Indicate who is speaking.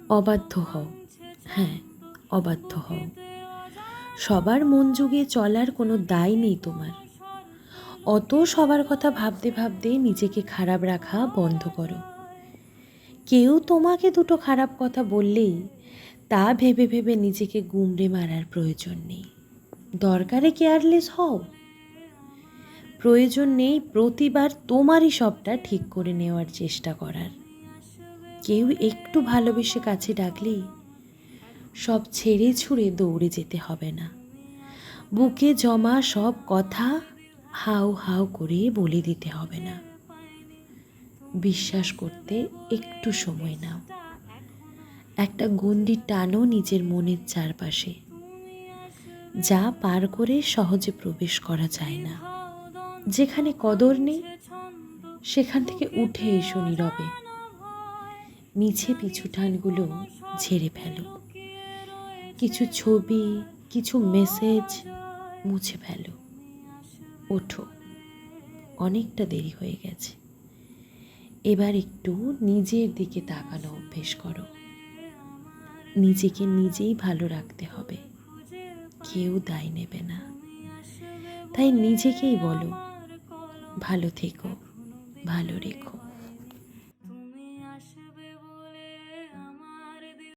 Speaker 1: অবাধ্য হও, হ্যাঁ অবাধ্য হও। সবার মন জুগিয়ে চলার কোনো দায় নেই তোমার। অত সবার কথা ভাবতে ভাবতে নিজেকে খারাপ রাখা বন্ধ করো। কেউ তোমাকে দুটো খারাপ কথা বললেই তা ভেবে ভেবে নিজেকে গুমড়ে মারার প্রয়োজন নেই। দরকারে কেয়ারলেস হও। প্রয়োজন নেই প্রতিবার তোমারই সবটা ঠিক করে নেওয়ার চেষ্টা করার। কেউ একটু ভালোবেসে কাছে ডাকলেই সব ছেড়ে ছুড়ে দৌড়ে যেতে হবে না। বুকে জমা সব কথা হাউ হাউ করে বলে দিতে হবে না। বিশ্বাস করতে একটু সময় নাও। একটা গণ্ডি টানো নিজের মনের চারপাশে। যা পার করে সহজে প্রবেশ করা যায় না। যেখানে কদর নেই সেখান থেকে উঠে এসো নীরবে। মিছে পিছুটানগুলো ঝেড়ে ফেলো। কিছু ছবি, কিছু মেসেজ মুছে ফেলো। ওঠো, অনেকটা দেরি হয়ে গেছে। এবার একটু নিজের দিকে তাকানো অভ্যেস করো। নিজেকে নিজেই ভালো রাখতে হবে, কেউ দায় নেবে না। তাই নিজেকেই বলো, ভালো থেকো, ভালো রেখো।